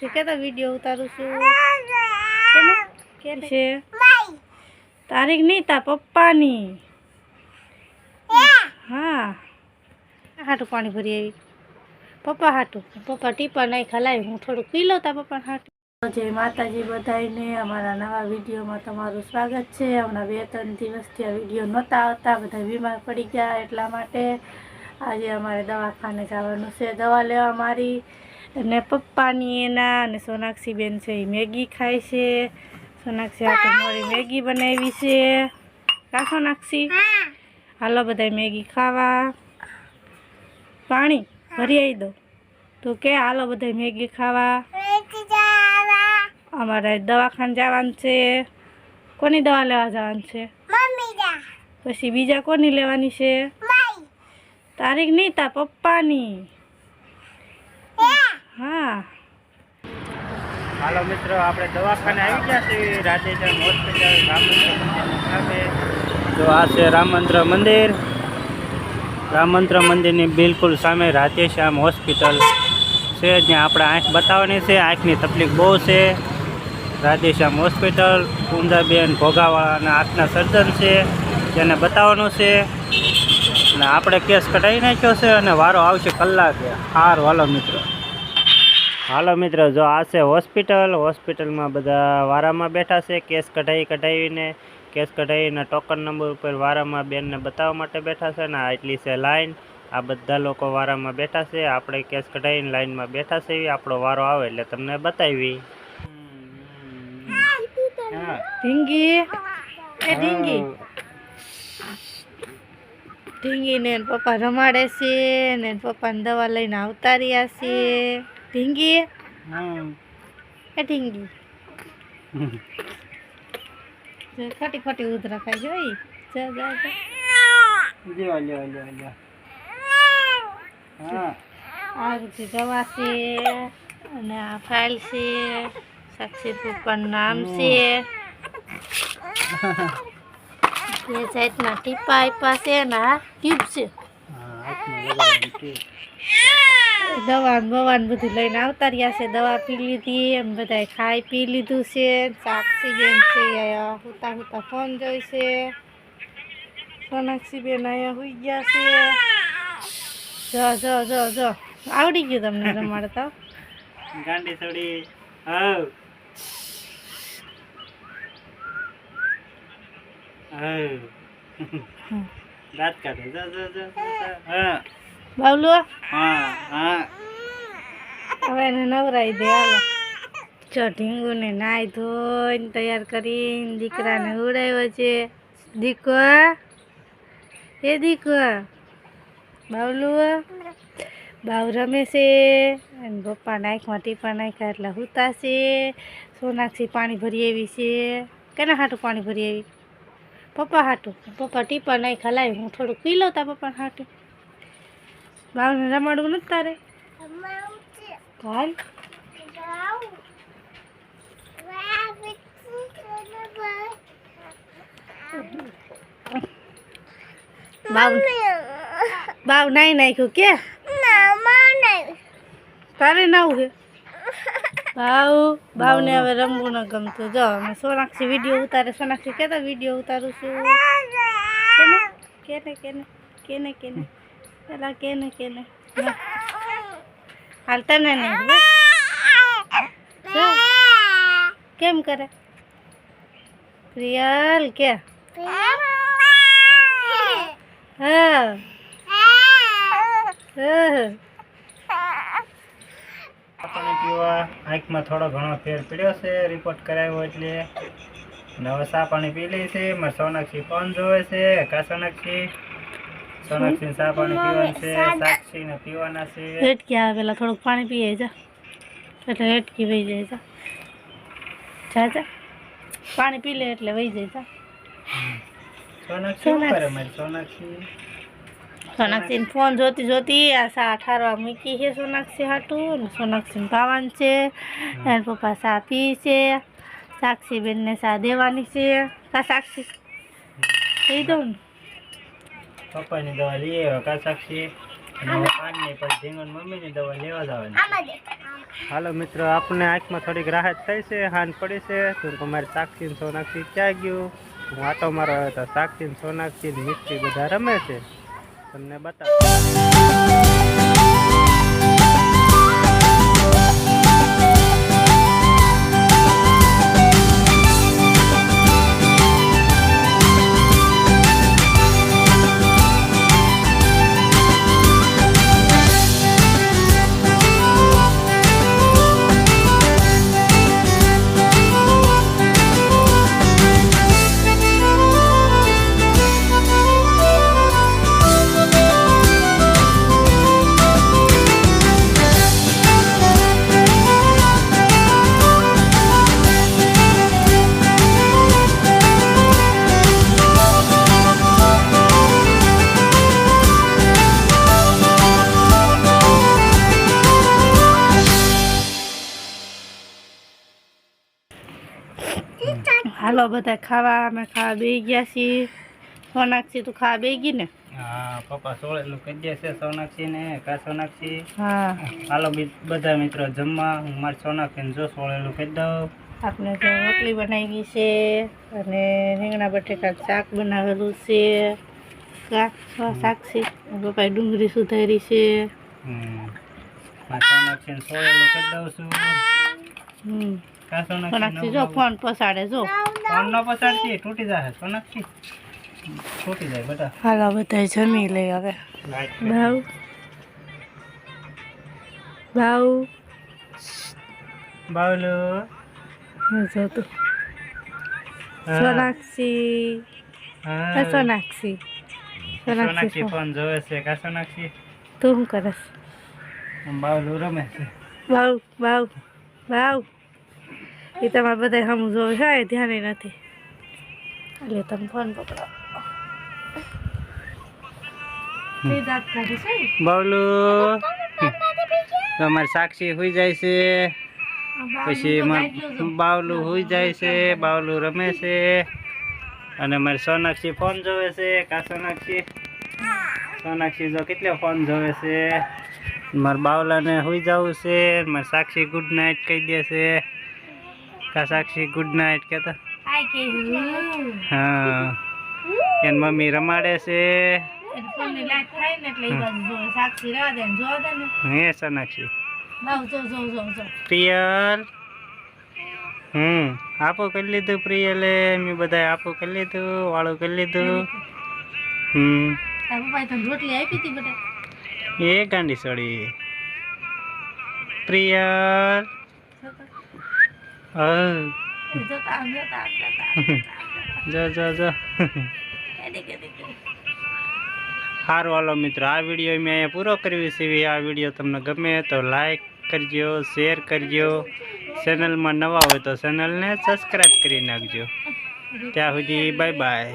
કેતા વિડીયો ઉતારું છું કે છે તારીખ નહીં તા પપ્પાની હા હાટું પાણી ભરી આવી પપ્પા હાટું પપ્પા ટીપા નહીં ખલાવી હું થોડુંક પી લઉં તા પપ્પા હાટું જય માતાજી બધાને અમારા નવા વિડીયોમાં તમારું સ્વાગત છે. હમણાં 2-3 દિવસથી આ વિડીયો નહોતા આવતા, બધા બીમાર પડી ગયા એટલા માટે આજે અમારે દવાખાને જવાનું છે દવા લેવા મારી અને પપ્પાની એના અને સોનાક્ષી બેન છે એ મેગી ખાય છે. સોનાક્ષી આટલું મારી મેગી બનાવી છે કા સોનાક્ષી હાલો બધા મેગી ખાવા પાણી ભરી આવી દો તો કે હાલો બધા મેગી ખાવા અમારે દવાખાને જવાનું છે. કોની દવા લેવા જવાનું છે? પછી બીજા કોની લેવાની છે? તારીખ નહીં તા પપ્પાની હા. હાલો મિત્રો, આપણે દવાખાને આવી ગયા છીએ રાધેશ્યામ હોસ્પિટલ સામે. તો આ છે રામ મંત્ર મંદિરની બિલકુલ સામે રાધેશ્યામ હોસ્પિટલ છે, જ્યાં આપણે આંખ બતાવવાની છે. આંખની તકલીફ બહુ છે. રાધેશ્યામ હોસ્પિટલ કુંદાબેન ભોગાવાળાના આંખના સર્જન છે, તેને બતાવવાનું છે. અને આપણે કેસ કઢાવી નાખ્યો છે અને વારો આવશે કલાકે. હાલો મિત્રો, જો આ છે હોસ્પિટલમાં બધા વારામાં બેઠા છે. કેસ કઢાવીને ટોકન નંબર ઉપર વારામાં બેનને બતાવવા માટે બેઠા છે. ને આટલી છે લાઈન, આ બધા લોકો વારામાં બેઠા છે. આપણે કેસ કઢાવીને લાઈનમાં બેઠા છે. આપણો વારો આવે એટલે તમને બતાવી. ઢીંગી ને પપ્પા રમાડે છે ને પપ્પાને દવા લઈને આવતા રહ્યા છે. ઢીંગી ઢીંગી ખોટી ખોટી ઉધરા ખાઈ જોઈ આ રીતે દવા છે અને આ ફાઇલ છે. સાક્ષી પપ્પાનું નામ છે. બે જાતના ટીપા આપ્યા છે ને આ ટ્યુબ છે. દવા બવાન બધું લઈને આવતા રહ્યા છે. દવા પી લીધી એમ બધા ખાઈ પી લીધું છે. સાક્ષી બેન છે હુતા હુતા ફોન જોઈ છે. સોનાક્ષી બેન અહીંયા હુઈ ગયા છે. જો આવડી ગયું તમને રમાડતા ગાંડી થોડી દાંત કાઢે બાબલો હવે એને નવરાઈ દે હાલો. જો ઢીંગુને નાઈ ધોઈને તૈયાર કરીને દીકરાને ઉડાવ્યો છે. દીકો બાબલું બાવ રમે છે અને પપ્પાના આંખમાં ટીપા નાખ્યા એટલે હુતા છે. સોનાક્ષી પાણી ભરી આવી છે. કેના હાટું પાણી ભરી આવી? પપ્પા હાટું. પપ્પા ટીપા નાખ્યા લાવી હું થોડુંક પી લઉં તા પપ્પા હાટું. બાવને રમાડવું નથી તારે? હાલ બાવ નાઈ નાખ્યું કે તારે નાવું છે? બાવને હવે રમવું ન ગમતું. જો અમે સોનાક્ષી વિડીયો ઉતારે. સોનાક્ષી કેતા વિડીયો ઉતારું છું કેને હાલ તને નહીં કેમ કરે પ્રિયલ કે હા પાણી પીવા આંખમાં થોડો ઘણો ફેર પડ્યો છે. રિપોર્ટ કરાવ્યો એટલે હવે ચા પાણી પી લે છે. મારે સોનાક્ષી ફોન જોવે છે. કા સોનાક્ષી ચા પાણી પીવાનું છે. સાક્ષીને પીવાના છે. હેટકી આવે પેલા થોડુંક પાણી પીએ જા એટલે હેટકી વહી જાય. જા પાણી પી લે એટલે વહી જાય. સોનાક્ષી ફોન જોતી આ સા ઠારવા મૂકી છે. સોનાક્ષી હાટું ને સોનાક્ષી ભાવાનું છે. એના પપ્પા સા પી છે. સાક્ષી બેનને સા દેવાની છે. કા સાક્ષી કહી દઉં ને પપ્પાની દવા લઈ આવ્યો કા સાક્ષી મમ્મીની દવા લેવા જવાની. હાલો મિત્રો, આપણને આંખમાં થોડીક રાહત થઈ છે, હાન પડી છે. તો તમારી સાક્ષી ને સોનાક્ષી ક્યાં ગયું? હું આટો મારો આવ્યો તો સાક્ષી ને સોનાક્ષી ને મિસ્ત્રી બધા રમે છે. તમને બતાવો. હાલો બધા ખાવા, અમે ખાવા બેસી ગયા છીએ. સોનાક્ષી તું ખાવા બેસી ગઈ ને? હા, પપ્પા સોળેલું કહી દે છે સોનાક્ષી ને. કા સોનાક્ષી? હા. હાલો બધા મિત્રો જમવા. હું મારી સોનાક્ષીને જો સોળેલું કહી દઉં. આપણે તો રોટલી બનાવી છે અને રીંગણા બટેકાનું શાક બનાવેલું છે. સાક્ષી પપ્પાએ ડુંગળી સુધારી છે. મારી સોનાક્ષીને સોળેલું કહી દઉં છું. કા સોનાક્ષી જો ફોન પસાડે, જો ફોન ન પસાડતી તૂટી જાય. સોનાક્ષી તૂટી જાય બેટા. હાલો બધા જમી લઈ હવે. ભાવ ભાવ બાવલો જો તું સોનાક્ષી. સોનાક્ષી સોનાક્ષી ફોન જોવે છે. કા સોનાક્ષી? તું શું કરસ? બાવલું રમે છે. ભાવ ભાવ ભાવ એ તમારે બધા હમ જોવે છે, ધ્યાન નથી. એટલે તમે ફોન પકડો. બાવલું તમારી સાક્ષી હોઈ જાય છે, પછી બાવલું હોઈ જાય છે. બાવલું રમે છે અને મારી સોનાક્ષી ફોન જોવે છે. કા સોનાક્ષી? સોનાક્ષી જો કેટલો ફોન જોવે છે. મારા બાવલાને હોઈ જવું છે. મારી સાક્ષી ગુડ નાઇટ કહી દે છે. કા સાક્ષી ગુડ નાઇટ કહેતા? હા, એની મમ્મી રમાડે છે. હે સોનાક્ષી? પ્રિયલ આપો કરી લીધું. પ્રિયલે મેં બધા આપો કરી લીધું, વાળું કરી લીધું. રોટલી આપી હતી બધા. એ ગાંડી સોડી. પ્રિયલ જો જો જો. સારું હાલો મિત્રો, આ વિડીયો મેં અહીંયા પૂરો કર્યો છે. આ વિડીયો તમને ગમે તો લાઈક કરજો, શેર કરજો. ચેનલમાં નવા હોય તો ચેનલને સબસ્ક્રાઈબ કરી નાખજો. ત્યાં સુધી બાય બાય.